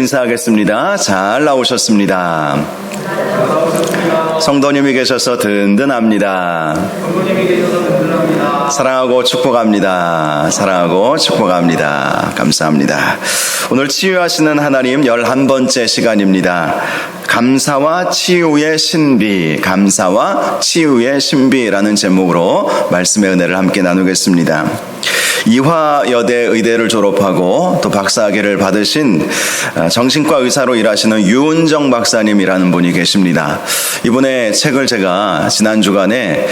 인사하겠습니다. 잘 나오셨습니다. 성도님이 계셔서 든든합니다. 사랑하고 축복합니다. 사랑하고 축복합니다. 감사합니다. 오늘 치유하시는 하나님 11번째 시간입니다. 감사와 치유의 신비, 감사와 치유의 신비라는 제목으로 말씀의 은혜를 함께 나누겠습니다. 이화여대 의대를 졸업하고 또 박사학위를 받으신 정신과 의사로 일하시는 유은정 박사님이라는 분이 계십니다. 이분의 책을 제가 지난 주간에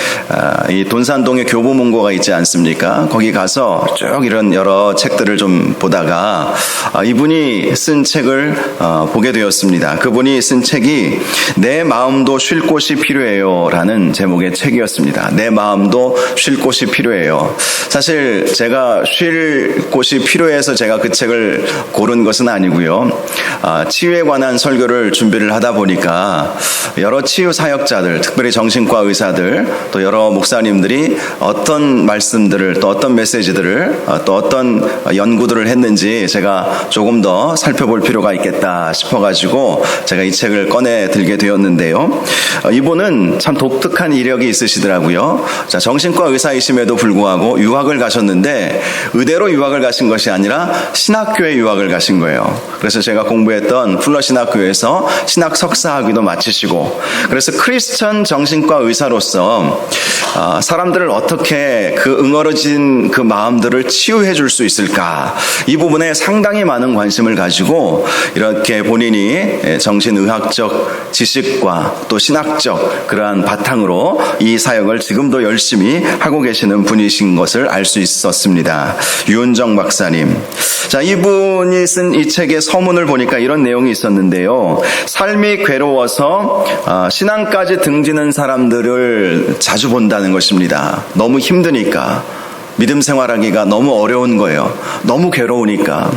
이 돈산동에 교보문고가 있지 않습니까? 거기 가서 쭉 이런 여러 책들을 좀 보다가 이분이 쓴 책을 보게 되었습니다. 그분이 쓴 책이 내 마음도 쉴 곳이 필요해요 라는 제목의 책이었습니다. 내 마음도 쉴 곳이 필요해요. 사실 제가 쉴 곳이 필요해서 제가 그 책을 고른 것은 아니고요. 치유에 관한 설교를 준비를 하다 보니까 여러 치유 사역자들, 특별히 정신과 의사들, 또 여러 목사님들이 어떤 말씀들을, 또 어떤 메시지들을, 또 어떤 연구들을 했는지 제가 조금 더 살펴볼 필요가 있겠다 싶어가지고 제가 이 책을 꺼내 들게 되었는데요. 이분은 참 독특한 이력이 있으시더라고요. 자, 정신과 의사이심에도 불구하고 유학을 가셨는데 의대로 유학을 가신 것이 아니라 신학교에 유학을 가신 거예요. 그래서 제가 공부했던 풀러신학교에서 신학 석사학위도 마치시고, 그래서 크리스천 정신과 의사로서 사람들을 어떻게 그 응어러진 그 마음들을 치유해 줄 수 있을까, 이 부분에 상당히 많은 관심을 가지고 이렇게 본인이 정신의학적 지식과 또 신학적 그러한 바탕으로 이 사역을 지금도 열심히 하고 계시는 분이신 것을 알 수 있었습니다. 유은정 박사님. 자, 이분이 쓴 이 책의 서문을 보니까 이런 내용이 있었는데요. 삶이 괴로워서 신앙까지 등지는 사람들을 자주 본다는 것입니다. 너무 힘드니까, 믿음 생활하기가 너무 어려운 거예요. 너무 괴로우니까.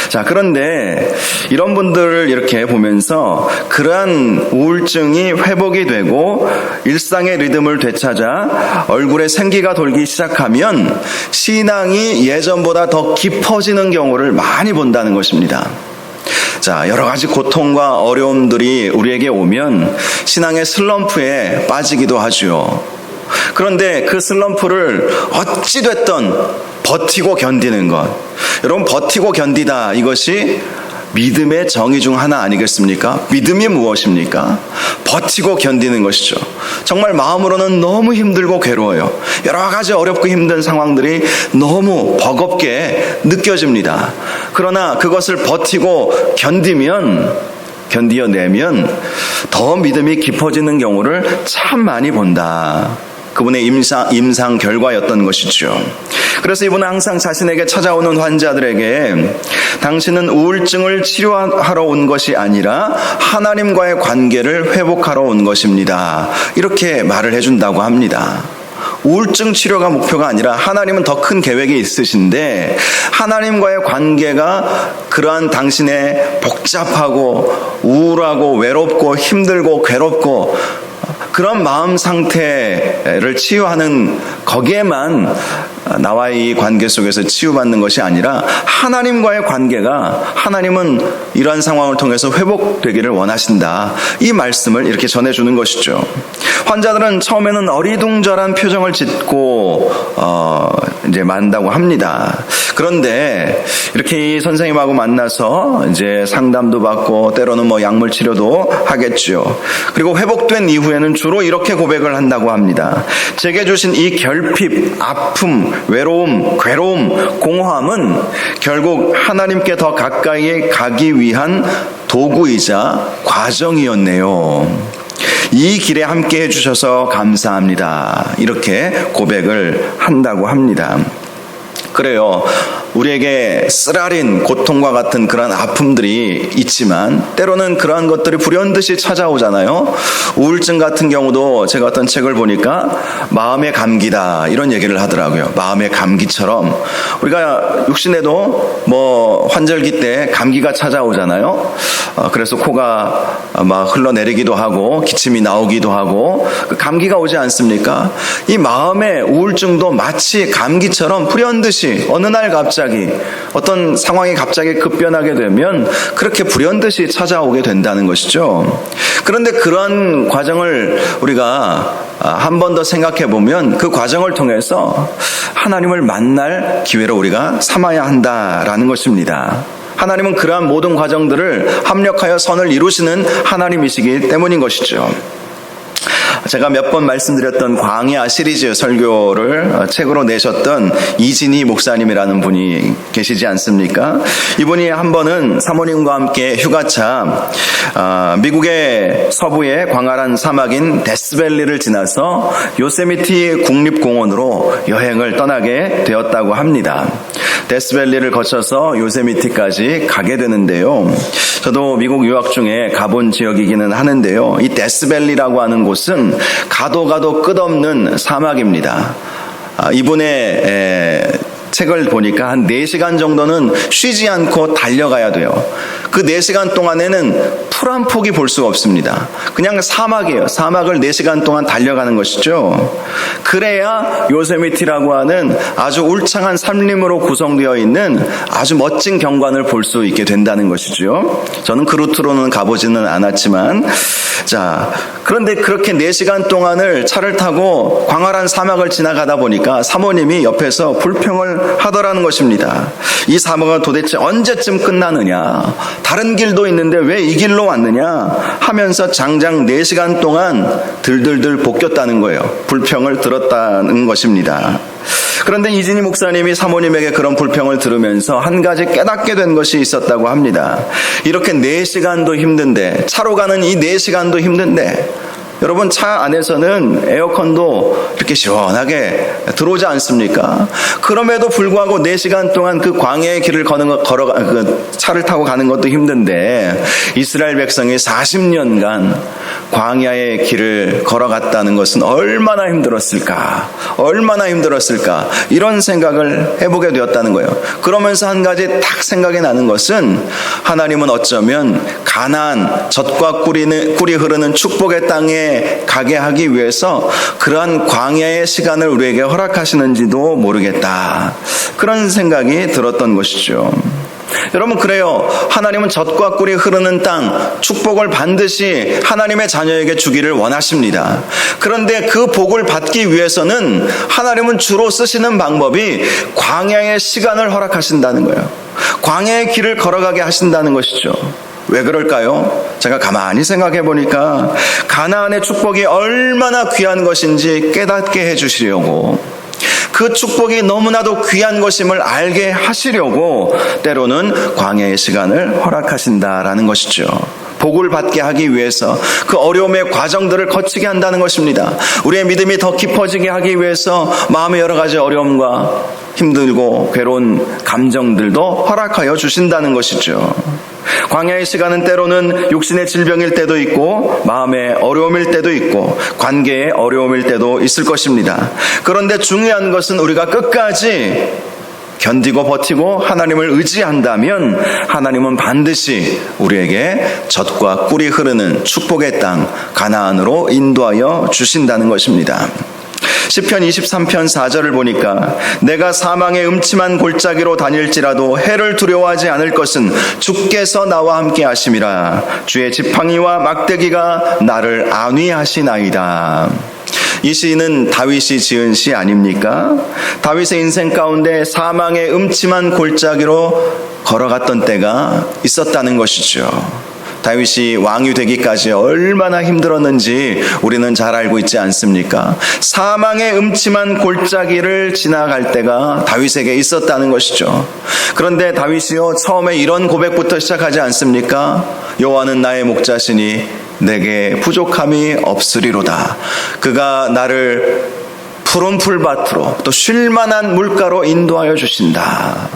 자, 그런데 이런 분들을 이렇게 보면서 그러한 우울증이 회복이 되고 일상의 리듬을 되찾아 얼굴에 생기가 돌기 시작하면 신앙이 예전보다 더 깊어지는 경우를 많이 본다는 것입니다. 자, 여러 가지 고통과 어려움들이 우리에게 오면 신앙의 슬럼프에 빠지기도 하죠. 그런데 그 슬럼프를 어찌됐든 버티고 견디는 것, 여러분, 버티고 견디다, 이것이 믿음의 정의 중 하나 아니겠습니까? 믿음이 무엇입니까? 버티고 견디는 것이죠. 정말 마음으로는 너무 힘들고 괴로워요. 여러 가지 어렵고 힘든 상황들이 너무 버겁게 느껴집니다. 그러나 그것을 버티고 견디어내면 더 믿음이 깊어지는 경우를 참 많이 본다. 그분의 임상 결과였던 것이죠. 그래서 이분은 항상 자신에게 찾아오는 환자들에게 당신은 우울증을 치료하러 온 것이 아니라 하나님과의 관계를 회복하러 온 것입니다, 이렇게 말을 해준다고 합니다. 우울증 치료가 목표가 아니라 하나님은 더 큰 계획이 있으신데, 하나님과의 관계가 그러한 당신의 복잡하고 우울하고 외롭고 힘들고 괴롭고 그런 마음 상태를 치유하는, 거기에만 나와의 관계 속에서 치유받는 것이 아니라 하나님과의 관계가, 하나님은 이러한 상황을 통해서 회복되기를 원하신다, 이 말씀을 이렇게 전해주는 것이죠. 환자들은 처음에는 어리둥절한 표정을 짓고 이제 만다고 합니다. 그런데 이렇게 이 선생님하고 만나서 이제 상담도 받고 때로는 뭐 약물 치료도 하겠죠. 그리고 회복된 이후에는 주로 이렇게 고백을 한다고 합니다. 제게 주신 이 결핍, 아픔, 외로움, 괴로움, 공허함은 결국 하나님께 더 가까이 가기 위한 도구이자 과정이었네요. 이 길에 함께 해주셔서 감사합니다, 이렇게 고백을 한다고 합니다. 그래요. 우리에게 쓰라린 고통과 같은 그런 아픔들이 있지만 때로는 그러한 것들이 불현듯이 찾아오잖아요. 우울증 같은 경우도 제가 어떤 책을 보니까 마음의 감기다, 이런 얘기를 하더라고요. 마음의 감기처럼 우리가 육신에도 뭐 환절기 때 감기가 찾아오잖아요. 그래서 코가 막 흘러내리기도 하고 기침이 나오기도 하고 그 감기가 오지 않습니까? 이 마음의 우울증도 마치 감기처럼 불현듯이 어느 날 갑자기 갑자기 어떤 상황이 갑자기 급변하게 되면 그렇게 불현듯이 찾아오게 된다는 것이죠. 그런데 그런 과정을 우리가 한 번 더 생각해 보면 그 과정을 통해서 하나님을 만날 기회로 우리가 삼아야 한다라는 것입니다. 하나님은 그러한 모든 과정들을 합력하여 선을 이루시는 하나님이시기 때문인 것이죠. 제가 몇 번 말씀드렸던 광야 시리즈 설교를 책으로 내셨던 이진희 목사님이라는 분이 계시지 않습니까? 이분이 한 번은 사모님과 함께 휴가차 미국의 서부의 광활한 사막인 데스밸리를 지나서 요세미티 국립공원으로 여행을 떠나게 되었다고 합니다. 데스밸리를 거쳐서 요세미티까지 가게 되는데요. 저도 미국 유학 중에 가본 지역이기는 하는데요. 이 데스밸리라고 하는 곳은 가도 끝없는 사막입니다. 이분의 책을 보니까 한 4시간 정도는 쉬지 않고 달려가야 돼요. 그 4시간 동안에는 풀 한 폭이 볼 수가 없습니다. 그냥 사막이에요. 사막을 4시간 동안 달려가는 것이죠. 그래야 요세미티라고 하는 아주 울창한 산림으로 구성되어 있는 아주 멋진 경관을 볼 수 있게 된다는 것이죠. 저는 그 루트로는 가보지는 않았지만, 그런데 그렇게 4시간 동안을 차를 타고 광활한 사막을 지나가다 보니까 사모님이 옆에서 불평을 하더라는 것입니다. 이 사막은 도대체 언제쯤 끝나느냐? 다른 길도 있는데 왜 이 길로 왔느냐? 하면서 장장 4시간 동안 들들들 볶였다는 거예요. 불평을 들었다는 것입니다. 그런데 이진희 목사님이 사모님에게 그런 불평을 들으면서 한 가지 깨닫게 된 것이 있었다고 합니다. 이렇게 4시간도 힘든데, 차로 가는 이 4시간도 힘든데, 여러분 차 안에서는 에어컨도 이렇게 시원하게 들어오지 않습니까? 그럼에도 불구하고 4시간 동안 그 광야의 길을 차를 타고 가는 것도 힘든데 이스라엘 백성이 40년간 광야의 길을 걸어갔다는 것은 얼마나 힘들었을까? 이런 생각을 해보게 되었다는 거예요. 그러면서 한 가지 딱 생각이 나는 것은 하나님은 어쩌면 가나안 젖과 꿀이 흐르는 축복의 땅에 가게 하기 위해서 그러한 광야의 시간을 우리에게 허락하시는지도 모르겠다. 그런 생각이 들었던 것이죠. 여러분, 그래요. 하나님은 젖과 꿀이 흐르는 땅, 축복을 반드시 하나님의 자녀에게 주기를 원하십니다. 그런데 그 복을 받기 위해서는 하나님은 주로 쓰시는 방법이 광야의 시간을 허락하신다는 거예요. 광야의 길을 걸어가게 하신다는 것이죠. 왜 그럴까요? 제가 가만히 생각해 보니까 가나안의 축복이 얼마나 귀한 것인지 깨닫게 해주시려고, 그 축복이 너무나도 귀한 것임을 알게 하시려고 때로는 광야의 시간을 허락하신다라는 것이죠. 복을 받게 하기 위해서 그 어려움의 과정들을 거치게 한다는 것입니다. 우리의 믿음이 더 깊어지게 하기 위해서 마음의 여러 가지 어려움과 힘들고 괴로운 감정들도 허락하여 주신다는 것이죠. 광야의 시간은 때로는 육신의 질병일 때도 있고 마음의 어려움일 때도 있고 관계의 어려움일 때도 있을 것입니다. 그런데 중요한 것은 우리가 끝까지 견디고 버티고 하나님을 의지한다면 하나님은 반드시 우리에게 젖과 꿀이 흐르는 축복의 땅 가나안으로 인도하여 주신다는 것입니다. 시편 23편 4절을 보니까 내가 사망의 음침한 골짜기로 다닐지라도 해를 두려워하지 않을 것은 주께서 나와 함께 하심이라. 주의 지팡이와 막대기가 나를 안위하시나이다. 이 시는 다윗이 지은 시 아닙니까? 다윗의 인생 가운데 사망의 음침한 골짜기로 걸어갔던 때가 있었다는 것이죠. 다윗이 왕이 되기까지 얼마나 힘들었는지 우리는 잘 알고 있지 않습니까? 사망의 음침한 골짜기를 지나갈 때가 다윗에게 있었다는 것이죠. 그런데 다윗이요, 처음에 이런 고백부터 시작하지 않습니까? 여호와는 나의 목자시니 내게 부족함이 없으리로다. 그가 나를 푸른 풀밭으로 또 쉴만한 물가로 인도하여 주신다.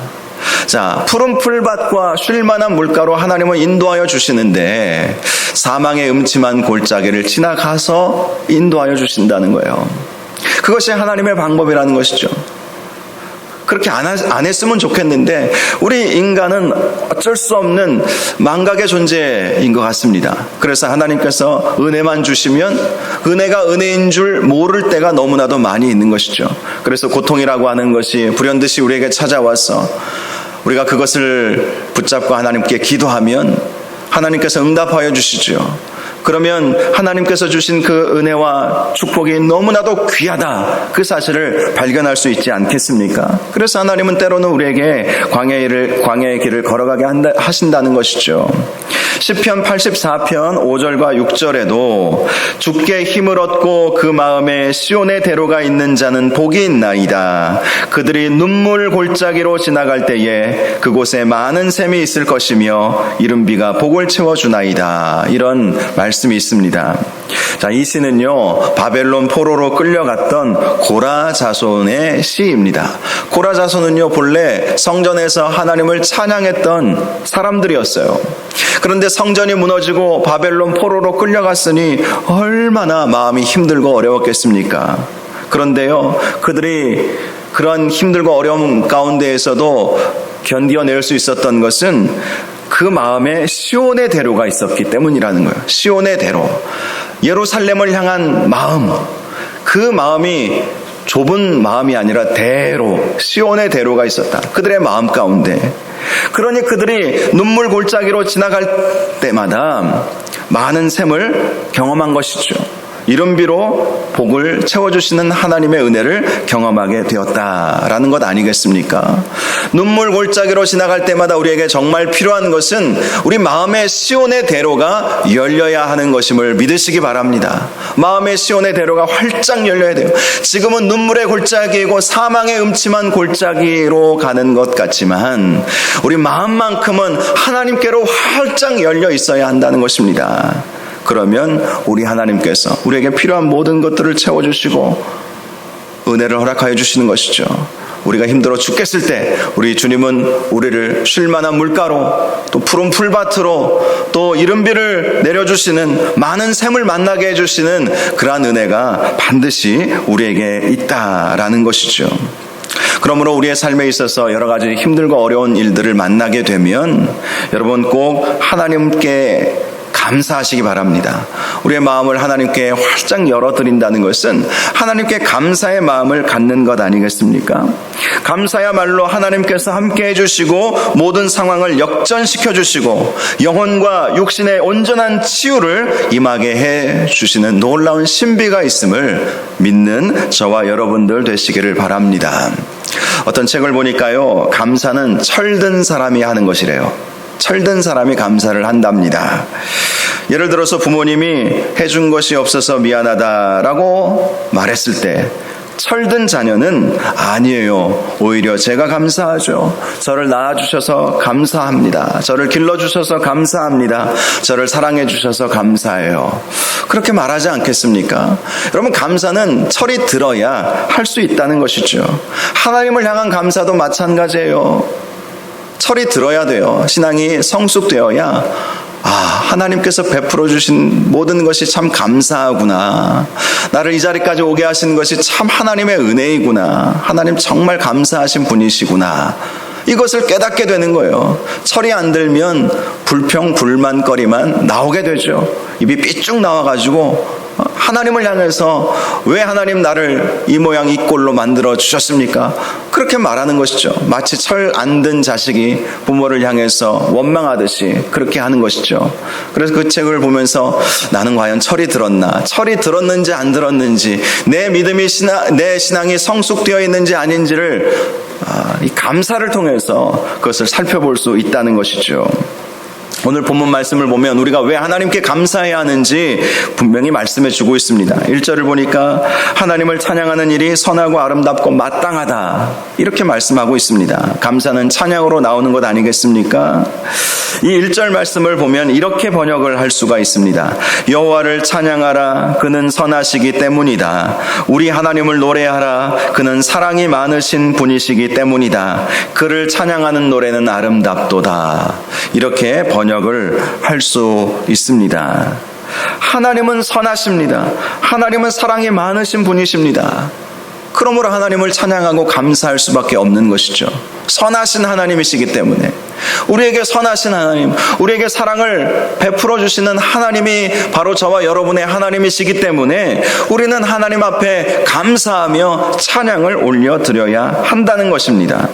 푸른 풀밭과 쉴만한 물가로 하나님은 인도하여 주시는데 사망의 음침한 골짜기를 지나가서 인도하여 주신다는 거예요. 그것이 하나님의 방법이라는 것이죠. 그렇게 안 했으면 좋겠는데 우리 인간은 어쩔 수 없는 망각의 존재인 것 같습니다. 그래서 하나님께서 은혜만 주시면 은혜가 은혜인 줄 모를 때가 너무나도 많이 있는 것이죠. 그래서 고통이라고 하는 것이 불현듯이 우리에게 찾아와서 우리가 그것을 붙잡고 하나님께 기도하면 하나님께서 응답하여 주시죠. 그러면 하나님께서 주신 그 은혜와 축복이 너무나도 귀하다, 그 사실을 발견할 수 있지 않겠습니까? 그래서 하나님은 때로는 우리에게 광야의 길을 걸어가게 하신다는 것이죠. 시편 84편 5절과 6절에도 주께 힘을 얻고 그 마음에 시온의 대로가 있는 자는 복이 있나이다. 그들이 눈물 골짜기로 지나갈 때에 그곳에 많은 샘이 있을 것이며 이른 비가 복을 채워주나이다. 이런 말씀이 있습니다. 자, 이 시는요, 바벨론 포로로 끌려갔던 고라 자손의 시입니다. 고라 자손은요, 본래 성전에서 하나님을 찬양했던 사람들이었어요. 그런데 성전이 무너지고 바벨론 포로로 끌려갔으니 얼마나 마음이 힘들고 어려웠겠습니까? 그런데요, 그들이 그런 힘들고 어려움 가운데에서도 견디어낼 수 있었던 것은 그 마음에 시온의 대로가 있었기 때문이라는 거예요. 시온의 대로, 예루살렘을 향한 마음, 그 마음이 좁은 마음이 아니라 대로, 시온의 대로가 있었다. 그들의 마음 가운데. 그러니 그들이 눈물 골짜기로 지나갈 때마다 많은 샘을 경험한 것이죠. 이른 비로 복을 채워주시는 하나님의 은혜를 경험하게 되었다라는 것 아니겠습니까? 눈물 골짜기로 지나갈 때마다 우리에게 정말 필요한 것은 우리 마음의 시온의 대로가 열려야 하는 것임을 믿으시기 바랍니다. 마음의 시온의 대로가 활짝 열려야 돼요. 지금은 눈물의 골짜기이고 사망의 음침한 골짜기로 가는 것 같지만 우리 마음만큼은 하나님께로 활짝 열려 있어야 한다는 것입니다. 그러면 우리 하나님께서 우리에게 필요한 모든 것들을 채워주시고 은혜를 허락하여 주시는 것이죠. 우리가 힘들어 죽겠을 때 우리 주님은 우리를 쉴만한 물가로, 또 푸른 풀밭으로, 또 이른 비를 내려주시는, 많은 샘을 만나게 해주시는 그러한 은혜가 반드시 우리에게 있다라는 것이죠. 그러므로 우리의 삶에 있어서 여러 가지 힘들고 어려운 일들을 만나게 되면 여러분 꼭 하나님께 감사하시기 바랍니다. 우리의 마음을 하나님께 활짝 열어드린다는 것은 하나님께 감사의 마음을 갖는 것 아니겠습니까? 감사야말로 하나님께서 함께 해주시고 모든 상황을 역전시켜 주시고 영혼과 육신의 온전한 치유를 임하게 해주시는 놀라운 신비가 있음을 믿는 저와 여러분들 되시기를 바랍니다. 어떤 책을 보니까요, 감사는 철든 사람이 하는 것이래요. 철든 사람이 감사를 한답니다. 예를 들어서 부모님이 해준 것이 없어서 미안하다라고 말했을 때 철든 자녀는 아니에요. 오히려 제가 감사하죠. 저를 낳아주셔서 감사합니다. 저를 길러주셔서 감사합니다. 저를 사랑해주셔서 감사해요. 그렇게 말하지 않겠습니까? 여러분, 감사는 철이 들어야 할 수 있다는 것이죠. 하나님을 향한 감사도 마찬가지예요. 철이 들어야 돼요. 신앙이 성숙되어야 하나님께서 베풀어 주신 모든 것이 참 감사하구나. 나를 이 자리까지 오게 하신 것이 참 하나님의 은혜이구나. 하나님 정말 감사하신 분이시구나. 이것을 깨닫게 되는 거예요. 철이 안 들면 불평 불만거리만 나오게 되죠. 입이 삐쭉 나와가지고 하나님을 향해서 왜 하나님 나를 이 모양 이 꼴로 만들어 주셨습니까? 그렇게 말하는 것이죠. 마치 철 안 든 자식이 부모를 향해서 원망하듯이 그렇게 하는 것이죠. 그래서 그 책을 보면서 나는 과연 철이 들었나? 철이 들었는지 안 들었는지, 내 믿음이 내 신앙이 성숙되어 있는지 아닌지를 이 감사를 통해서 그것을 살펴볼 수 있다는 것이죠. 오늘 본문 말씀을 보면 우리가 왜 하나님께 감사해야 하는지 분명히 말씀해 주고 있습니다. 1절을 보니까 하나님을 찬양하는 일이 선하고 아름답고 마땅하다, 이렇게 말씀하고 있습니다. 감사는 찬양으로 나오는 것 아니겠습니까? 이 1절 말씀을 보면 이렇게 번역을 할 수가 있습니다. 여호와를 찬양하라, 그는 선하시기 때문이다. 우리 하나님을 노래하라, 그는 사랑이 많으신 분이시기 때문이다. 그를 찬양하는 노래는 아름답도다. 이렇게 번역을 할 수 있습니다. 하나님은 선하십니다. 하나님은 사랑이 많으신 분이십니다. 그러므로 하나님을 찬양하고 감사할 수밖에 없는 것이죠. 선하신 하나님이시기 때문에. 우리에게 선하신 하나님, 우리에게 사랑을 베풀어 주시는 하나님이 바로 저와 여러분의 하나님이시기 때문에 우리는 하나님 앞에 감사하며 찬양을 올려드려야 한다는 것입니다.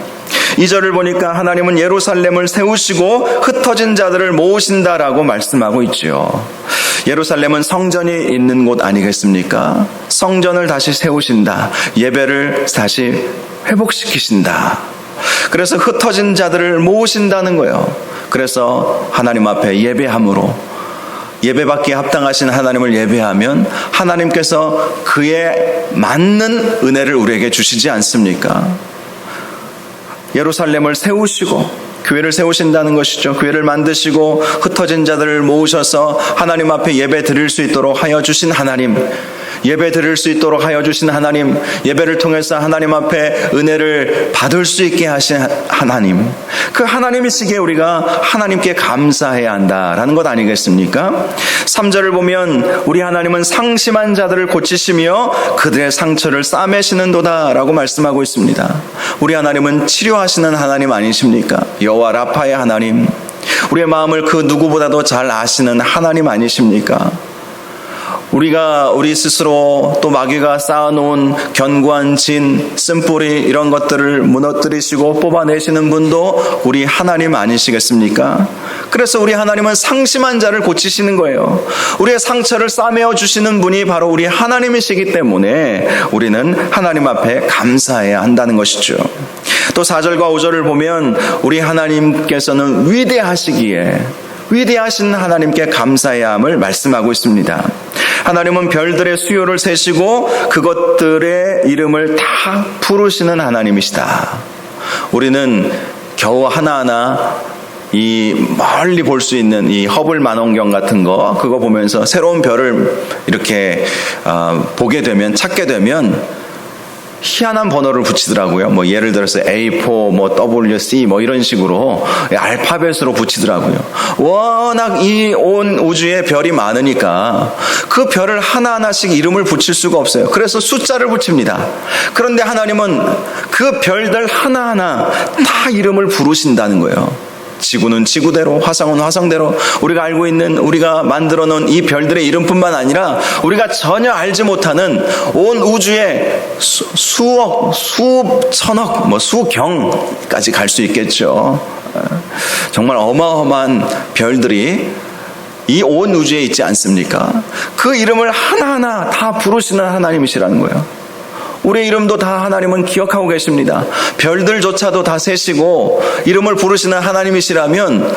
2절을 보니까 하나님은 예루살렘을 세우시고 흩어진 자들을 모으신다라고 말씀하고 있죠. 예루살렘은 성전이 있는 곳 아니겠습니까? 성전을 다시 세우신다. 예배를 다시 회복시키신다. 그래서 흩어진 자들을 모으신다는 거예요. 그래서 하나님 앞에 예배함으로, 예배받기에 합당하신 하나님을 예배하면 하나님께서 그에 맞는 은혜를 우리에게 주시지 않습니까? 예루살렘을 세우시고 교회를 세우신다는 것이죠. 교회를 만드시고 흩어진 자들을 모으셔서 하나님 앞에 예배 드릴 수 있도록 하여 주신 하나님, 예배 드릴 수 있도록 하여 주신 하나님, 예배를 통해서 하나님 앞에 은혜를 받을 수 있게 하신 하나님, 그 하나님이시기에 우리가 하나님께 감사해야 한다라는 것 아니겠습니까? 3절을 보면 우리 하나님은 상심한 자들을 고치시며 그들의 상처를 싸매시는도다 라고 말씀하고 있습니다. 우리 하나님은 치료하시는 하나님 아니십니까? 여호와 라파의 하나님, 우리의 마음을 그 누구보다도 잘 아시는 하나님 아니십니까? 우리가 우리 스스로 또 마귀가 쌓아놓은 견고한 진, 쓴뿌리 이런 것들을 무너뜨리시고 뽑아내시는 분도 우리 하나님 아니시겠습니까? 그래서 우리 하나님은 상심한 자를 고치시는 거예요. 우리의 상처를 싸매어 주시는 분이 바로 우리 하나님이시기 때문에 우리는 하나님 앞에 감사해야 한다는 것이죠. 또 4절과 5절을 보면 우리 하나님께서는 위대하시기에 위대하신 하나님께 감사해야 함을 말씀하고 있습니다. 하나님은 별들의 수요를 세시고 그것들의 이름을 다 부르시는 하나님이시다. 우리는 겨우 하나하나 이 멀리 볼 수 있는 이 허블 망원경 같은 거, 그거 보면서 새로운 별을 이렇게 보게 되면, 찾게 되면 희한한 번호를 붙이더라고요. 뭐 예를 들어서 A4, 뭐 WC, 뭐 이런 식으로 알파벳으로 붙이더라고요. 워낙 이 온 우주에 별이 많으니까 그 별을 하나하나씩 이름을 붙일 수가 없어요. 그래서 숫자를 붙입니다. 그런데 하나님은 그 별들 하나하나 다 이름을 부르신다는 거예요. 지구는 지구대로, 화성은 화성대로, 우리가 알고 있는, 우리가 만들어 놓은 이 별들의 이름뿐만 아니라 우리가 전혀 알지 못하는 온 우주에 수억, 수천억, 뭐 수경까지 갈 수 있겠죠. 정말 어마어마한 별들이 이 온 우주에 있지 않습니까? 그 이름을 하나하나 다 부르시는 하나님이시라는 거예요. 우리의 이름도 다 하나님은 기억하고 계십니다. 별들조차도 다 세시고 이름을 부르시는 하나님이시라면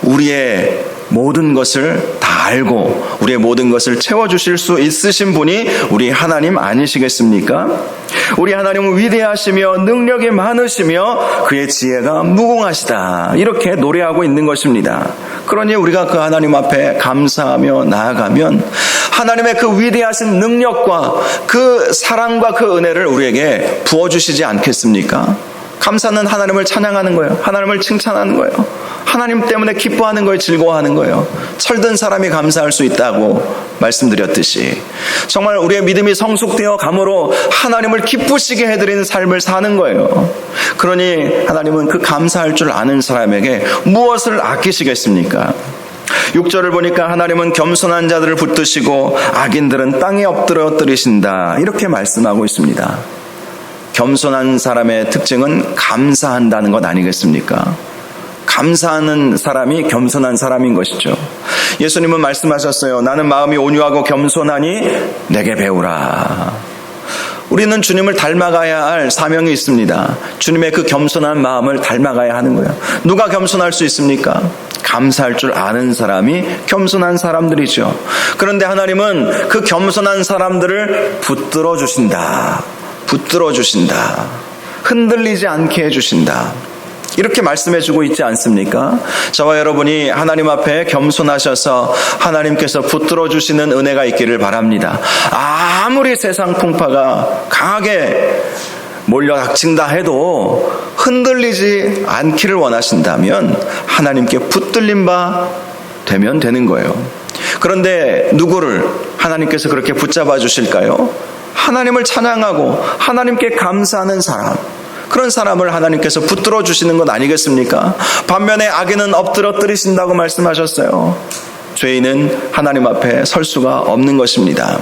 우리의 모든 것을 다 알고 우리의 모든 것을 채워주실 수 있으신 분이 우리 하나님 아니시겠습니까? 우리 하나님은 위대하시며 능력이 많으시며 그의 지혜가 무궁하시다, 이렇게 노래하고 있는 것입니다. 그러니 우리가 그 하나님 앞에 감사하며 나아가면 하나님의 그 위대하신 능력과 그 사랑과 그 은혜를 우리에게 부어주시지 않겠습니까? 감사는 하나님을 찬양하는 거예요. 하나님을 칭찬하는 거예요. 하나님 때문에 기뻐하는 거예요. 즐거워하는 거예요. 철든 사람이 감사할 수 있다고 말씀드렸듯이 정말 우리의 믿음이 성숙되어 감으로 하나님을 기쁘시게 해드리는 삶을 사는 거예요. 그러니 하나님은 그 감사할 줄 아는 사람에게 무엇을 아끼시겠습니까? 6절을 보니까 하나님은 겸손한 자들을 붙드시고 악인들은 땅에 엎드려뜨리신다, 이렇게 말씀하고 있습니다. 겸손한 사람의 특징은 감사한다는 것 아니겠습니까? 감사하는 사람이 겸손한 사람인 것이죠. 예수님은 말씀하셨어요. 나는 마음이 온유하고 겸손하니 내게 배우라. 우리는 주님을 닮아가야 할 사명이 있습니다. 주님의 그 겸손한 마음을 닮아가야 하는 거예요. 누가 겸손할 수 있습니까? 감사할 줄 아는 사람이 겸손한 사람들이죠. 그런데 하나님은 그 겸손한 사람들을 붙들어 주신다. 붙들어 주신다. 흔들리지 않게 해주신다. 이렇게 말씀해주고 있지 않습니까? 저와 여러분이 하나님 앞에 겸손하셔서 하나님께서 붙들어 주시는 은혜가 있기를 바랍니다. 아무리 세상 풍파가 강하게 몰려닥친다 해도 흔들리지 않기를 원하신다면 하나님께 붙들린 바 되면 되는 거예요. 그런데 누구를 하나님께서 그렇게 붙잡아 주실까요? 하나님을 찬양하고 하나님께 감사하는 사람, 그런 사람을 하나님께서 붙들어 주시는 것 아니겠습니까? 반면에 악인은 엎드려 뜨리신다고 말씀하셨어요. 죄인은 하나님 앞에 설 수가 없는 것입니다.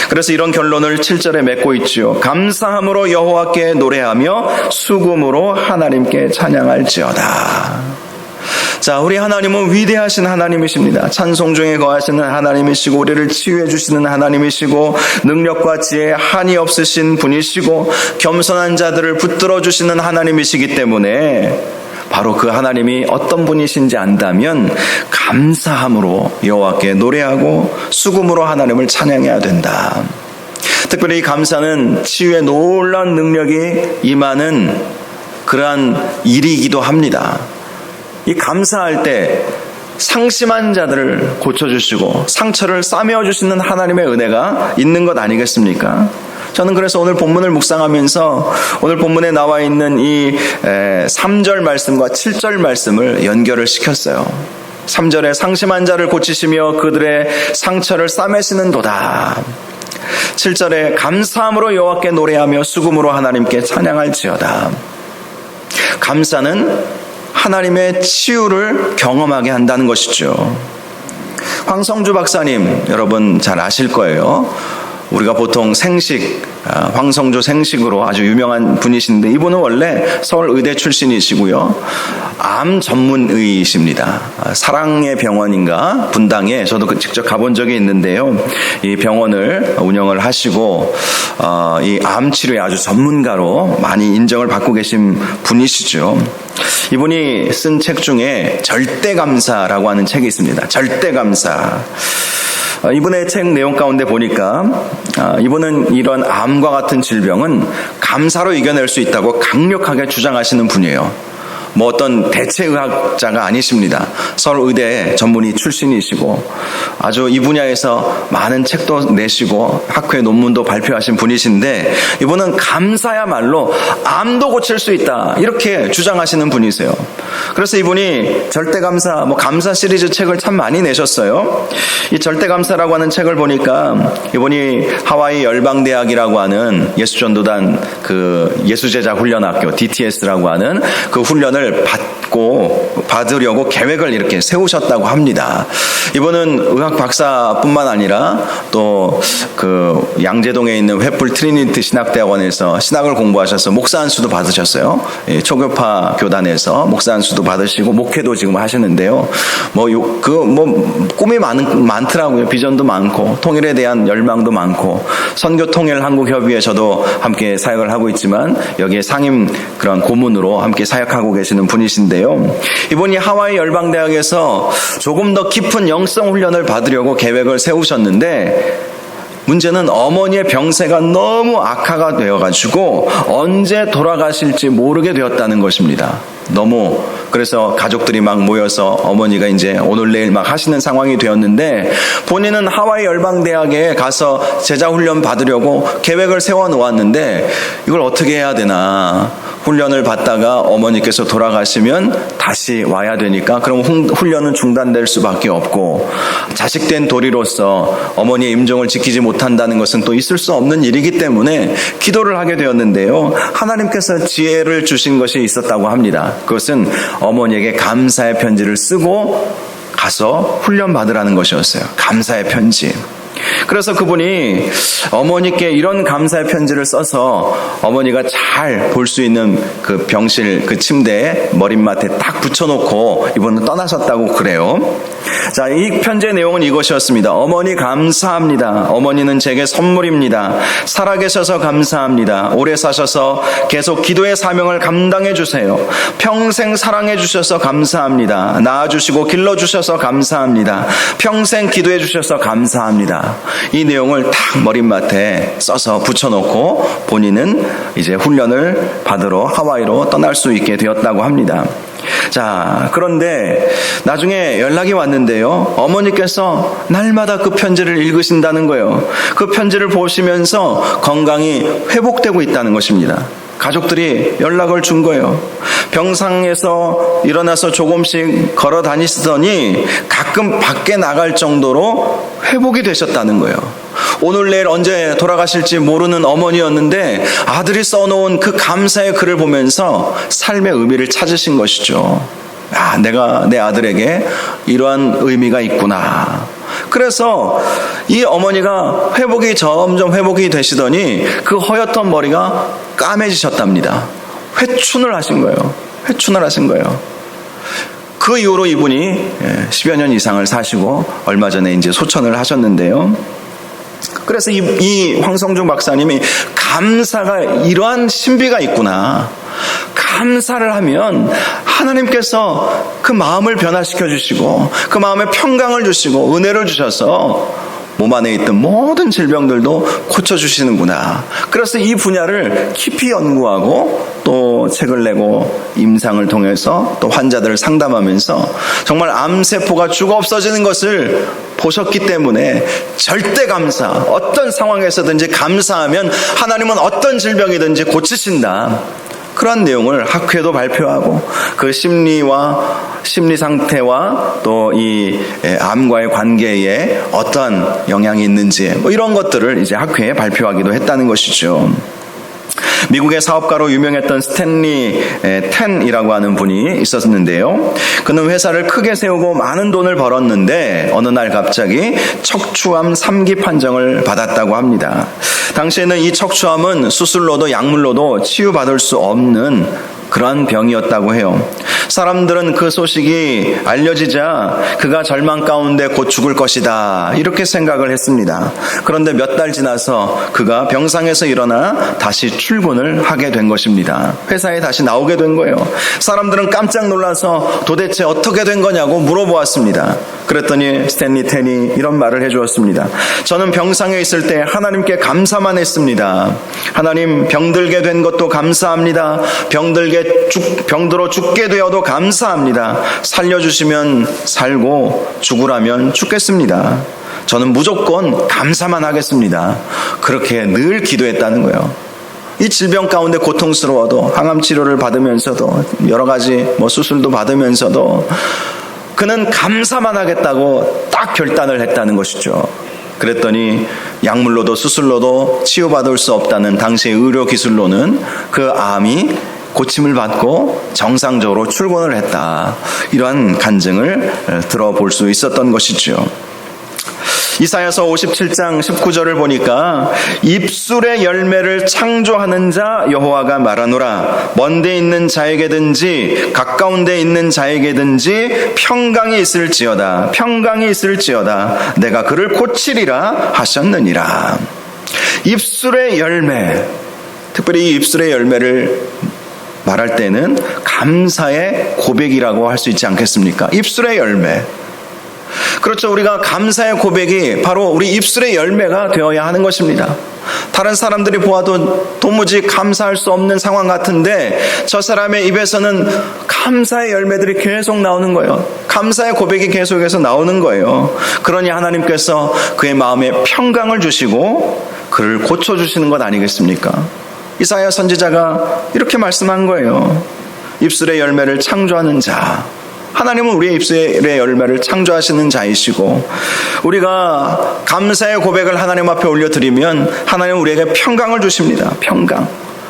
그래서 이런 결론을 7절에 맺고 있죠. 감사함으로 여호와께 노래하며 수금으로 하나님께 찬양할지어다. 자, 우리 하나님은 위대하신 하나님이십니다. 찬송 중에 거하시는 하나님이시고 우리를 치유해 주시는 하나님이시고 능력과 지혜에 한이 없으신 분이시고 겸손한 자들을 붙들어 주시는 하나님이시기 때문에 바로 그 하나님이 어떤 분이신지 안다면 감사함으로 여호와께 노래하고 수금으로 하나님을 찬양해야 된다. 특별히 이 감사는 치유의 놀라운 능력이 임하는 그러한 일이기도 합니다. 이 감사할 때 상심한 자들을 고쳐주시고 상처를 싸매어주시는 하나님의 은혜가 있는 것 아니겠습니까? 저는 그래서 오늘 본문을 묵상하면서 오늘 본문에 나와 있는 이 3절 말씀과 7절 말씀을 연결을 시켰어요. 3절에 상심한 자를 고치시며 그들의 상처를 싸매시는 도다. 7절에 감사함으로 여호와께 노래하며 수금으로 하나님께 찬양할지어다. 감사는 하나님의 치유를 경험하게 한다는 것이죠. 황성주 박사님 여러분 잘 아실 거예요. 우리가 보통 생식, 황성주 생식으로 아주 유명한 분이신데 이분은 원래 서울의대 출신이시고요. 암 전문의이십니다. 사랑의 병원인가 분당에 저도 직접 가본 적이 있는데요. 이 병원을 운영을 하시고 이 암 치료에 아주 전문가로 많이 인정을 받고 계신 분이시죠. 이분이 쓴 책 중에 절대감사라고 하는 책이 있습니다. 절대감사. 이분의 책 내용 가운데 보니까 이분은 이런 암과 같은 질병은 감사로 이겨낼 수 있다고 강력하게 주장하시는 분이에요. 뭐 어떤 대체의학자가 아니십니다. 서울의대 전문의 출신이시고 아주 이 분야에서 많은 책도 내시고 학회 논문도 발표하신 분이신데 이분은 감사야말로 암도 고칠 수 있다 이렇게 주장하시는 분이세요. 그래서 이분이 절대감사 감사 시리즈 책을 참 많이 내셨어요. 이 절대감사라고 하는 책을 보니까 이분이 하와이 열방대학이라고 하는 예수전도단 그 예수제자 훈련학교 DTS라고 하는 그 훈련을 받으려고 계획을 이렇게 세우셨다고 합니다. 이분은 의학 박사뿐만 아니라 또 그 양재동에 있는 횃불 트리니티 신학대학원에서 신학을 공부하셔서 목사 안수도 받으셨어요. 초교파 교단에서 목사 안수도 받으시고 목회도 지금 하시는데요. 꿈이 많더라고요. 비전도 많고 통일에 대한 열망도 많고 선교통일한국협의회에서도 함께 사역을 하고 있지만 여기에 상임 그런 고문으로 함께 사역하고 계시는 분이신데요. 이분이 하와이 열방대학에서 조금 더 깊은 영성 훈련을 받으려고 계획을 세우셨는데 문제는 어머니의 병세가 너무 악화가 되어가지고 언제 돌아가실지 모르게 되었다는 것입니다. 그래서 가족들이 막 모여서 어머니가 이제 오늘 내일 막 하시는 상황이 되었는데 본인은 하와이 열방대학에 가서 제자훈련 받으려고 계획을 세워 놓았는데 이걸 어떻게 해야 되나. 훈련을 받다가 어머니께서 돌아가시면 다시 와야 되니까 그럼 훈련은 중단될 수밖에 없고 자식된 도리로서 어머니의 임종을 지키지 못한다는 것은 또 있을 수 없는 일이기 때문에 기도를 하게 되었는데요. 하나님께서 지혜를 주신 것이 있었다고 합니다. 그것은 어머니에게 감사의 편지를 쓰고 가서 훈련 받으라는 것이었어요. 감사의 편지. 그래서 그분이 어머니께 이런 감사의 편지를 써서 어머니가 잘 볼 수 있는 그 병실 그 침대에 머릿맡에 딱 붙여놓고 이분은 떠나셨다고 그래요. 자, 이 편지의 내용은 이것이었습니다. 어머니 감사합니다. 어머니는 제게 선물입니다. 살아계셔서 감사합니다. 오래 사셔서 계속 기도의 사명을 감당해 주세요. 평생 사랑해 주셔서 감사합니다. 낳아주시고 길러주셔서 감사합니다. 평생 기도해 주셔서 감사합니다. 이 내용을 딱 머릿맡에 써서 붙여놓고 본인은 이제 훈련을 받으러 하와이로 떠날 수 있게 되었다고 합니다. 자, 그런데 나중에 연락이 왔는데요. 어머니께서 날마다 그 편지를 읽으신다는 거예요. 그 편지를 보시면서 건강이 회복되고 있다는 것입니다. 가족들이 연락을 준 거예요. 병상에서 일어나서 조금씩 걸어 다니시더니 가끔 밖에 나갈 정도로 회복이 되셨다는 거예요. 오늘 내일 언제 돌아가실지 모르는 어머니였는데 아들이 써놓은 그 감사의 글을 보면서 삶의 의미를 찾으신 것이죠. 야, 내가 내 아들에게 이러한 의미가 있구나. 그래서 이 어머니가 점점 회복이 되시더니 그 허옇던 머리가 까매지셨답니다. 회춘을 하신 거예요. 회춘을 하신 거예요. 그 이후로 이분이 10여 년 이상을 사시고 얼마 전에 이제 소천을 하셨는데요. 그래서 이 황성중 박사님이 감사가 이러한 신비가 있구나. 감사를 하면 하나님께서 그 마음을 변화시켜 주시고 그 마음에 평강을 주시고 은혜를 주셔서 몸 안에 있던 모든 질병들도 고쳐주시는구나. 그래서 이 분야를 깊이 연구하고 또 책을 내고 임상을 통해서 또 환자들을 상담하면서 정말 암세포가 죽어 없어지는 것을 보셨기 때문에 절대 감사, 어떤 상황에서든지 감사하면 하나님은 어떤 질병이든지 고치신다. 그런 내용을 학회도 발표하고 그 심리 상태와 또 이 암과의 관계에 어떤 영향이 있는지 이런 것들을 이제 학회에 발표하기도 했다는 것이죠. 미국의 사업가로 유명했던 스탠리 텐이라고 하는 분이 있었는데요. 그는 회사를 크게 세우고 많은 돈을 벌었는데 어느 날 갑자기 척추암 3기 판정을 받았다고 합니다. 당시에는 이 척추암은 수술로도 약물로도 치유받을 수 없는 그러한 병이었다고 해요. 사람들은 그 소식이 알려지자 그가 절망 가운데 곧 죽을 것이다 이렇게 생각을 했습니다. 그런데 몇 달 지나서 그가 병상에서 일어나 다시 출근을 하게 된 것입니다. 회사에 다시 나오게 된 거예요. 사람들은 깜짝 놀라서 도대체 어떻게 된 거냐고 물어보았습니다. 그랬더니 스탠리 텐이 이런 말을 해주었습니다. 저는 병상에 있을 때 하나님께 감사만 했습니다. 하나님, 병들게 된 것도 감사합니다. 병들어 죽게 되어도 감사합니다. 살려주시면 살고 죽으라면 죽겠습니다. 저는 무조건 감사만 하겠습니다. 그렇게 늘 기도했다는 거예요. 이 질병 가운데 고통스러워도 항암 치료를 받으면서도 여러 가지 수술도 받으면서도 그는 감사만 하겠다고 딱 결단을 했다는 것이죠. 그랬더니 약물로도 수술로도 치유받을 수 없다는 당시의 의료 기술로는 그 암이 고침을 받고 정상적으로 출근을 했다. 이러한 간증을 들어볼 수 있었던 것이죠. 이사야서 57장 19절을 보니까 입술의 열매를 창조하는 자 여호와가 말하노라. 먼데 있는 자에게든지 가까운 데 있는 자에게든지 평강이 있을지어다. 평강이 있을지어다. 내가 그를 고치리라 하셨느니라. 입술의 열매, 특별히 이 입술의 열매를 말할 때는 감사의 고백이라고 할 수 있지 않겠습니까? 입술의 열매. 그렇죠. 우리가 감사의 고백이 바로 우리 입술의 열매가 되어야 하는 것입니다. 다른 사람들이 보아도 도무지 감사할 수 없는 상황 같은데 저 사람의 입에서는 감사의 열매들이 계속 나오는 거예요. 감사의 고백이 계속해서 나오는 거예요. 그러니 하나님께서 그의 마음에 평강을 주시고 그를 고쳐주시는 것 아니겠습니까? 이사야 선지자가 이렇게 말씀한 거예요. 입술의 열매를 창조하는 자, 하나님은 우리의 입술의 열매를 창조하시는 자이시고 우리가 감사의 고백을 하나님 앞에 올려드리면 하나님은 우리에게 평강을 주십니다. 평강.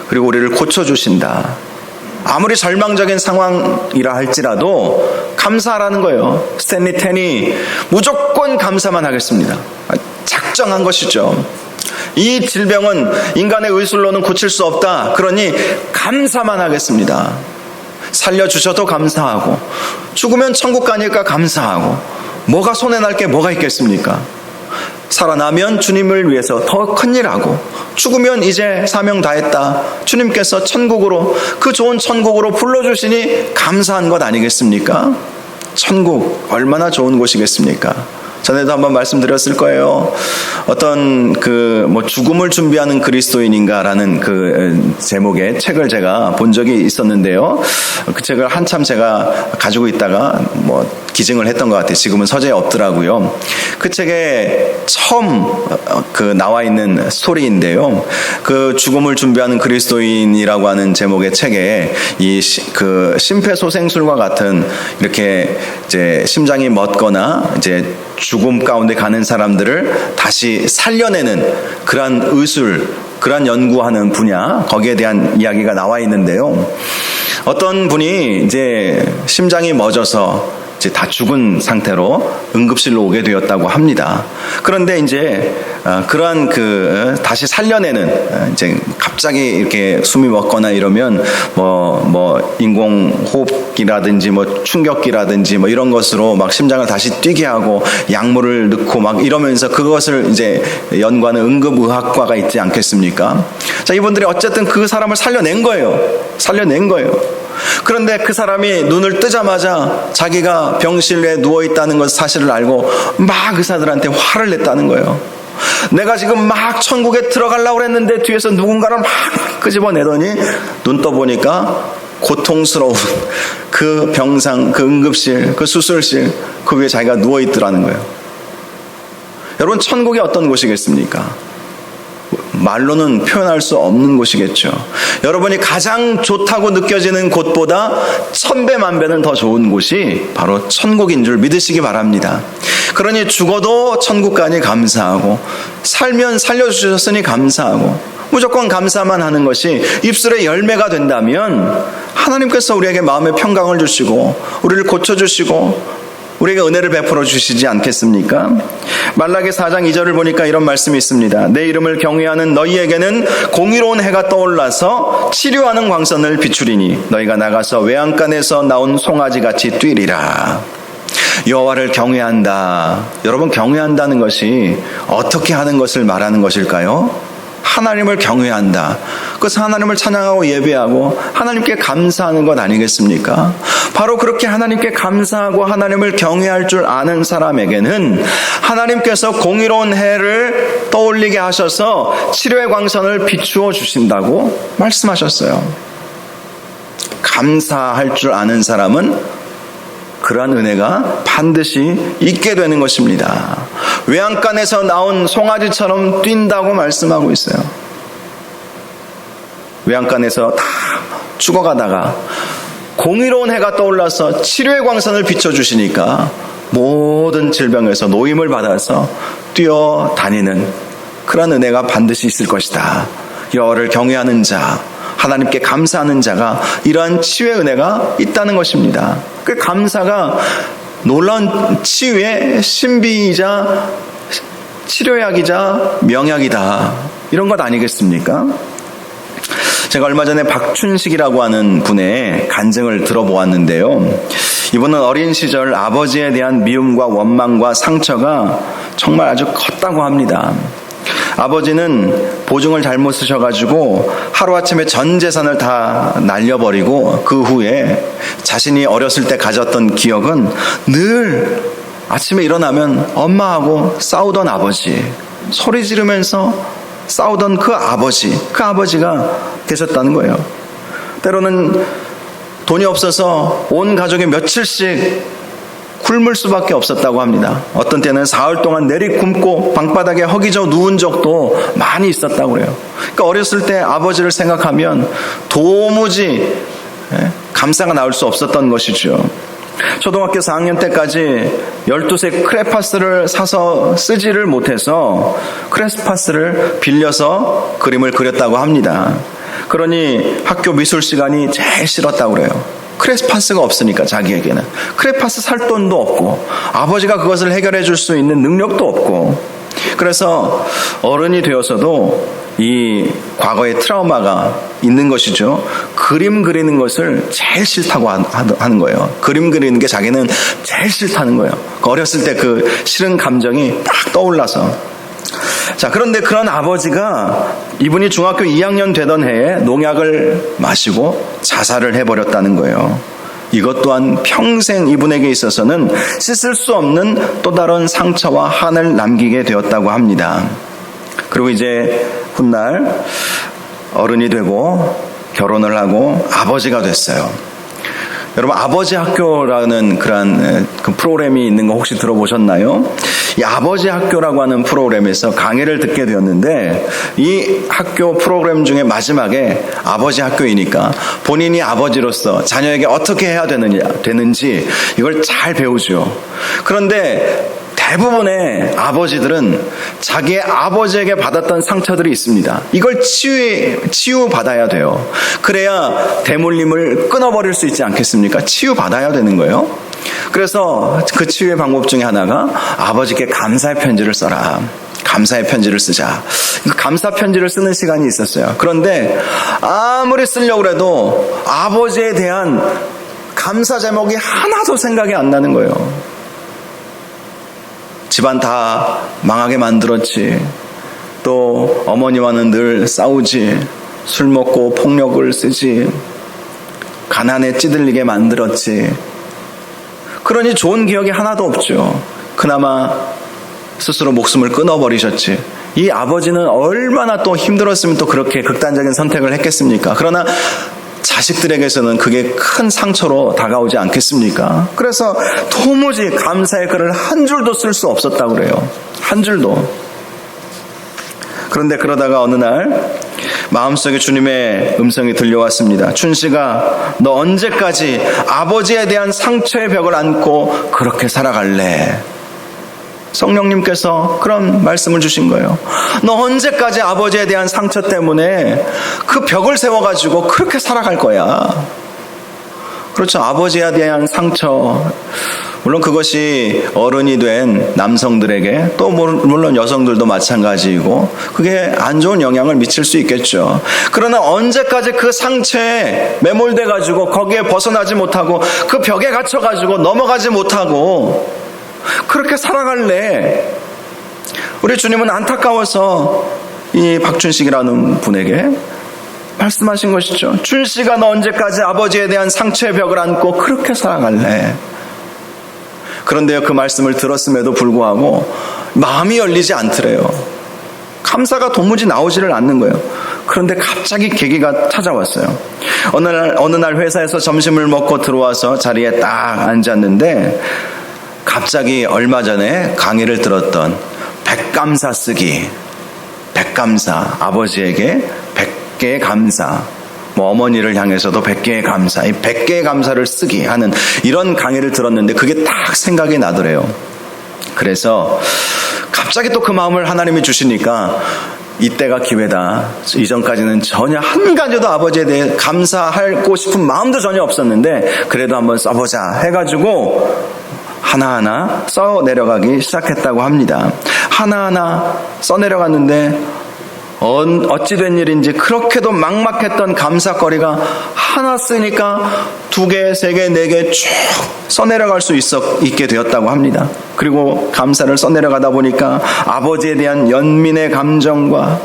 그리고 우리를 고쳐주신다. 아무리 절망적인 상황이라 할지라도 감사하라는 거예요. 스탠리 텐이 무조건 감사만 하겠습니다. 작정한 것이죠. 이 질병은 인간의 의술로는 고칠 수 없다. 그러니 감사만 하겠습니다. 살려주셔도 감사하고 죽으면 천국 가니까 감사하고 뭐가 손에 날 게 뭐가 있겠습니까? 살아나면 주님을 위해서 더 큰일하고 죽으면 이제 사명 다했다. 주님께서 천국으로 그 좋은 천국으로 불러주시니 감사한 것 아니겠습니까? 천국 얼마나 좋은 곳이겠습니까? 전에도 한번 말씀드렸을 거예요. 어떤 죽음을 준비하는 그리스도인인가라는 그 제목의 책을 제가 본 적이 있었는데요. 그 책을 한참 제가 가지고 있다가 기증을 했던 것 같아요. 지금은 서재에 없더라고요. 그 책에 처음 나와 있는 스토리인데요. 그 죽음을 준비하는 그리스도인이라고 하는 제목의 책에 그 심폐소생술과 같은 이렇게 이제 심장이 멎거나 이제 죽음 가운데 가는 사람들을 다시 살려내는 그러한 의술, 그러한 연구하는 분야, 거기에 대한 이야기가 나와 있는데요. 어떤 분이 이제 심장이 멎어서 이제 다 죽은 상태로 응급실로 오게 되었다고 합니다. 그런데 이제 그러한 다시 살려내는, 이제 갑자기 이렇게 숨이 멎거나 이러면 뭐 인공호흡기라든지 뭐 충격기라든지 뭐 이런 것으로 막 심장을 다시 뛰게 하고 약물을 넣고 막 이러면서 그것을 이제 연구하는 응급의학과가 있지 않겠습니까? 자, 이분들이 어쨌든 그 사람을 살려낸 거예요. 그런데 그 사람이 눈을 뜨자마자 자기가 병실에 누워있다는 것 사실을 알고 막 의사들한테 화를 냈다는 거예요. 내가 지금 막 천국에 들어가려고 그랬는데 뒤에서 누군가를 막 끄집어내더니 눈 떠보니까 고통스러운 그 병상, 그 응급실, 그 수술실, 그 위에 자기가 누워있더라는 거예요. 여러분, 천국이 어떤 곳이겠습니까? 말로는 표현할 수 없는 곳이겠죠. 여러분이 가장 좋다고 느껴지는 곳보다 1000배 만배는 더 좋은 곳이 바로 천국인 줄 믿으시기 바랍니다. 그러니 죽어도 천국 가니 감사하고, 살면 살려주셨으니 감사하고, 무조건 감사만 하는 것이 입술의 열매가 된다면 하나님께서 우리에게 마음의 평강을 주시고 우리를 고쳐주시고 우리에게 은혜를 베풀어 주시지 않겠습니까? 말라기 4장 2절을 보니까 이런 말씀이 있습니다. 내 이름을 경외하는 너희에게는 공의로운 해가 떠올라서 치료하는 광선을 비추리니 너희가 나가서 외양간에서 나온 송아지같이 뛰리라. 여호와를 경외한다. 여러분, 경외한다는 것이 어떻게 하는 것을 말하는 것일까요? 하나님을 경외한다. 그래서 하나님을 찬양하고 예배하고 하나님께 감사하는 것 아니겠습니까? 바로 그렇게 하나님께 감사하고 하나님을 경외할 줄 아는 사람에게는 하나님께서 공의로운 해를 떠올리게 하셔서 치료의 광선을 비추어 주신다고 말씀하셨어요. 감사할 줄 아는 사람은 그러한 은혜가 반드시 있게 되는 것입니다. 외양간에서 나온 송아지처럼 뛴다고 말씀하고 있어요. 외양간에서 다 죽어가다가 공의로운 해가 떠올라서 치료의 광선을 비춰주시니까 모든 질병에서 노임을 받아서 뛰어다니는 그런 은혜가 반드시 있을 것이다. 여호와를 경외하는 자, 하나님께 감사하는 자가 이러한 치유의 은혜가 있다는 것입니다. 그 감사가 놀라운 치유의 신비이자 치료약이자 명약이다, 이런 것 아니겠습니까? 제가 얼마 전에 박춘식이라고 하는 분의 간증을 들어보았는데요. 이분은 어린 시절 아버지에 대한 미움과 원망과 상처가 정말 아주 컸다고 합니다. 아버지는 보증을 잘못 쓰셔가지고 하루아침에 전 재산을 다 날려버리고 그 후에 자신이 어렸을 때 가졌던 기억은 늘 아침에 일어나면 엄마하고 싸우던 아버지, 소리 지르면서 싸우던 그 아버지가 계셨다는 거예요. 때로는 돈이 없어서 온 가족이 며칠씩 굶을 수밖에 없었다고 합니다. 어떤 때는 사흘 동안 내리굶고 방바닥에 허기져 누운 적도 많이 있었다고 그래요. 그러니까 어렸을 때 아버지를 생각하면 도무지 감사가 나올 수 없었던 것이죠. 초등학교 4학년 때까지 12색 크레파스를 사서 쓰지를 못해서 크레파스를 빌려서 그림을 그렸다고 합니다. 그러니 학교 미술 시간이 제일 싫었다고 그래요. 크레파스가 없으니까 자기에게는. 크레파스 살 돈도 없고 아버지가 그것을 해결해 줄 수 있는 능력도 없고, 그래서 어른이 되어서도 이 과거의 트라우마가 있는 것이죠. 그림 그리는 것을 제일 싫다고 하는 거예요. 그림 그리는 게 자기는 제일 싫다는 거예요. 어렸을 때 그 싫은 감정이 딱 떠올라서. 자, 그런데 그런 아버지가 이분이 중학교 2학년 되던 해에 농약을 마시고 자살을 해버렸다는 거예요. 이것 또한 평생 이분에게 있어서는 씻을 수 없는 또 다른 상처와 한을 남기게 되었다고 합니다. 그리고 이제 훗날 어른이 되고 결혼을 하고 아버지가 됐어요. 여러분, 아버지 학교라는 그런 그 프로그램이 있는 거 혹시 들어보셨나요? 이 아버지 학교라고 하는 프로그램에서 강의를 듣게 되었는데, 이 학교 프로그램 중에 마지막에 아버지 학교이니까 본인이 아버지로서 자녀에게 어떻게 해야 되는지 이걸 잘 배우죠. 그런데 대부분의 아버지들은 자기의 아버지에게 받았던 상처들이 있습니다. 이걸 치유받아야 돼요. 그래야 대물림을 끊어버릴 수 있지 않겠습니까? 치유받아야 되는 거예요. 그래서 그 치유의 방법 중에 하나가 아버지께 감사의 편지를 써라. 감사의 편지를 쓰자. 감사 편지를 쓰는 시간이 있었어요. 그런데 아무리 쓰려고 해도 아버지에 대한 감사 제목이 하나도 생각이 안 나는 거예요. 집안 다 망하게 만들었지. 또 어머니와는 늘 싸우지. 술 먹고 폭력을 쓰지. 가난에 찌들리게 만들었지. 그러니 좋은 기억이 하나도 없죠. 그나마 스스로 목숨을 끊어버리셨지. 이 아버지는 얼마나 또 힘들었으면 또 그렇게 극단적인 선택을 했겠습니까? 그러나 자식들에게서는 그게 큰 상처로 다가오지 않겠습니까? 그래서 도무지 감사의 글을 한 줄도 쓸 수 없었다고 그래요. 한 줄도. 그런데 그러다가 어느 날 마음속에 주님의 음성이 들려왔습니다. 춘식아, 너 언제까지 아버지에 대한 상처의 벽을 안고 그렇게 살아갈래? 성령님께서 그런 말씀을 주신 거예요. 너 언제까지 아버지에 대한 상처 때문에 그 벽을 세워가지고 그렇게 살아갈 거야? 그렇죠. 아버지에 대한 상처. 물론 그것이 어른이 된 남성들에게, 또 물론 여성들도 마찬가지이고, 그게 안 좋은 영향을 미칠 수 있겠죠. 그러나 언제까지 그 상처에 매몰돼가지고 거기에 벗어나지 못하고 그 벽에 갇혀가지고 넘어가지 못하고 그렇게 살아갈래? 우리 주님은 안타까워서 이 박춘식이라는 분에게 말씀하신 것이죠. 춘식아, 너 언제까지 아버지에 대한 상처의 벽을 안고 그렇게 살아갈래? 그런데요, 그 말씀을 들었음에도 불구하고 마음이 열리지 않더래요. 감사가 도무지 나오지를 않는 거예요. 그런데 갑자기 계기가 찾아왔어요. 어느 날 회사에서 점심을 먹고 들어와서 자리에 딱 앉았는데 갑자기 얼마 전에 강의를 들었던 백감사 쓰기, 백감사, 아버지에게 100개의 감사, 어머니를 향해서도 100개의 감사, 이 100개의 감사를 쓰기 하는 이런 강의를 들었는데 그게 딱 생각이 나더래요. 그래서 갑자기 또 그 마음을 하나님이 주시니까 이때가 기회다. 이전까지는 전혀 한 가지도 아버지에 대해 감사하고 싶은 마음도 전혀 없었는데 그래도 한번 써보자 해가지고 하나하나 써내려가기 시작했다고 합니다. 하나하나 써내려갔는데 어찌 된 일인지 그렇게도 막막했던 감사거리가 하나 쓰니까 2개, 3개, 4개 쭉 써내려갈 수 있게 되었다고 합니다. 그리고 감사를 써내려가다 보니까 아버지에 대한 연민의 감정과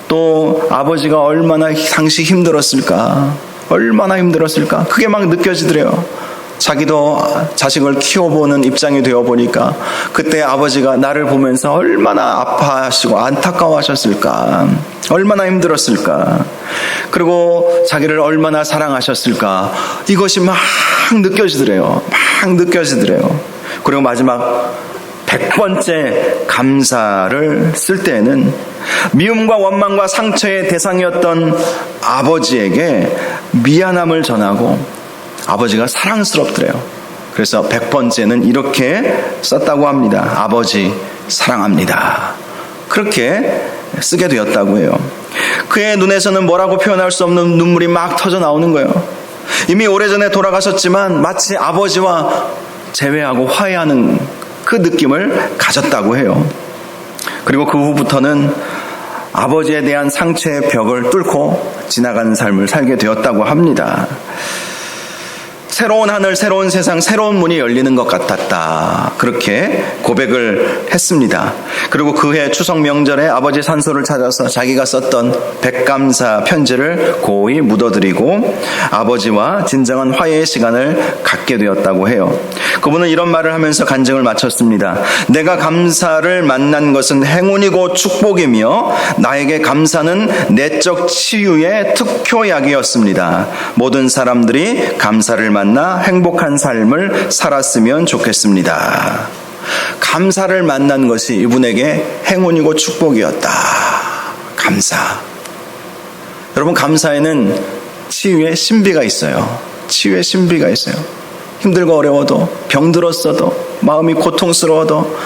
또 아버지가 얼마나 당시 힘들었을까, 얼마나 힘들었을까, 그게 막 느껴지더래요. 자기도 자식을 키워보는 입장이 되어보니까 그때 아버지가 나를 보면서 얼마나 아파하시고 안타까워하셨을까, 얼마나 힘들었을까, 그리고 자기를 얼마나 사랑하셨을까, 이것이 막 느껴지더래요. 막 느껴지더래요. 그리고 마지막 100번째 감사를 쓸 때에는 미움과 원망과 상처의 대상이었던 아버지에게 미안함을 전하고 아버지가 사랑스럽더래요. 그래서 100번째는 이렇게 썼다고 합니다. 아버지 사랑합니다. 그렇게 쓰게 되었다고 해요. 그의 눈에서는 뭐라고 표현할 수 없는 눈물이 막 터져 나오는 거예요. 이미 오래전에 돌아가셨지만 마치 아버지와 재회하고 화해하는 그 느낌을 가졌다고 해요. 그리고 그 후부터는 아버지에 대한 상처의 벽을 뚫고 지나가는 삶을 살게 되었다고 합니다. 새로운 하늘, 새로운 세상, 새로운 문이 열리는 것 같았다. 그렇게 고백을 했습니다. 그리고 그해 추석 명절에 아버지 산소를 찾아서 자기가 썼던 백감사 편지를 고이 묻어드리고 아버지와 진정한 화해의 시간을 갖게 되었다고 해요. 그분은 이런 말을 하면서 간증을 마쳤습니다. 내가 감사를 만난 것은 행운이고 축복이며 나에게 감사는 내적 치유의 특효약이었습니다. 모든 사람들이 감사를 만난 만나 행복한 삶을 살았으면 좋겠습니다. 감사를 만난 것이 이분에게 행운이고 축복이었다. 감사. 여러분, 감사에는 치유의 신비가 있어요. 치유의 신비가 있어요. 힘들고 어려워도, 병들었어도, 마음이 고통스러워도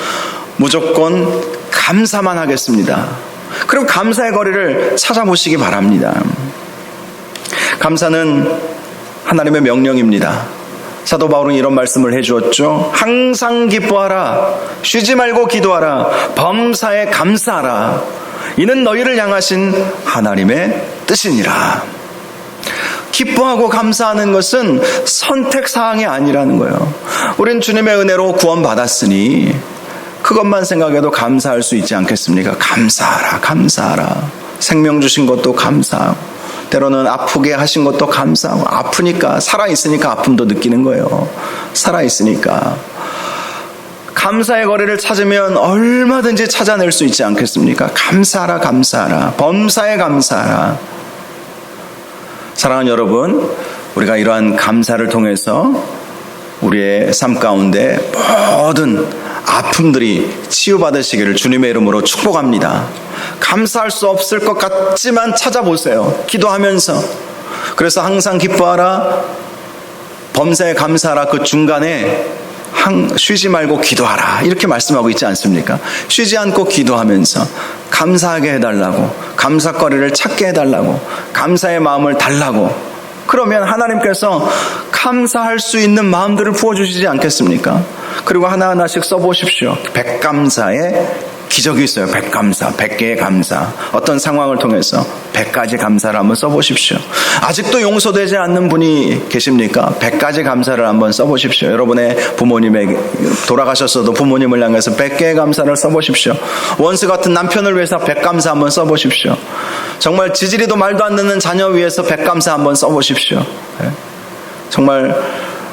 무조건 감사만 하겠습니다. 그럼 감사의 거리를 찾아보시기 바랍니다. 감사는 하나님의 명령입니다. 사도 바울은 이런 말씀을 해주었죠. 항상 기뻐하라. 쉬지 말고 기도하라. 범사에 감사하라. 이는 너희를 향하신 하나님의 뜻이니라. 기뻐하고 감사하는 것은 선택사항이 아니라는 거예요. 우린 주님의 은혜로 구원받았으니 그것만 생각해도 감사할 수 있지 않겠습니까? 감사하라, 감사하라. 생명 주신 것도 감사하고, 때로는 아프게 하신 것도 감사하고, 아프니까, 살아있으니까 아픔도 느끼는 거예요. 살아있으니까. 감사의 거리를 찾으면 얼마든지 찾아낼 수 있지 않겠습니까? 감사하라, 감사하라. 범사에 감사하라. 사랑하는 여러분, 우리가 이러한 감사를 통해서 우리의 삶 가운데 모든 아픔들이 치유받으시기를 주님의 이름으로 축복합니다. 감사할 수 없을 것 같지만 찾아보세요. 기도하면서. 그래서 항상 기뻐하라, 범사에 감사하라. 그 중간에 쉬지 말고 기도하라, 이렇게 말씀하고 있지 않습니까? 쉬지 않고 기도하면서 감사하게 해달라고, 감사거리를 찾게 해달라고, 감사의 마음을 달라고. 그러면 하나님께서 감사할 수 있는 마음들을 부어주시지 않겠습니까? 그리고 하나하나씩 써보십시오. 백감사의 기적이 있어요. 백감사, 100개의 감사. 어떤 상황을 통해서 100가지 감사를 한번 써보십시오. 아직도 용서되지 않는 분이 계십니까? 100가지 감사를 한번 써보십시오. 여러분의 부모님에게, 돌아가셨어도 부모님을 향해서 100개의 감사를 써보십시오. 원수 같은 남편을 위해서 100감사 한번 써보십시오. 정말 지지리도 말도 안 듣는 자녀 위해서 100감사 한번 써보십시오. 정말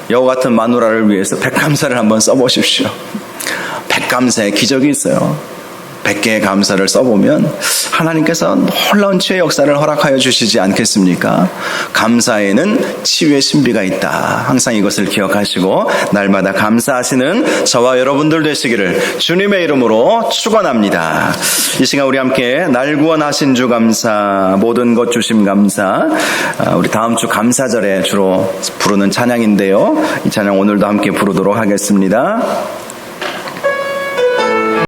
여우 같은 마누라를 위해서 100감사를 한번 써보십시오. 100감사의 기적이 있어요. 100개의 감사를 써보면 하나님께서 놀라운 치유의 역사를 허락하여 주시지 않겠습니까? 감사에는 치유의 신비가 있다. 항상 이것을 기억하시고 날마다 감사하시는 저와 여러분들 되시기를 주님의 이름으로 축원합니다. 이 시간 우리 함께 날 구원하신 주 감사, 모든 것 주심 감사, 우리 다음 주 감사절에 주로 부르는 찬양인데요. 이 찬양 오늘도 함께 부르도록 하겠습니다.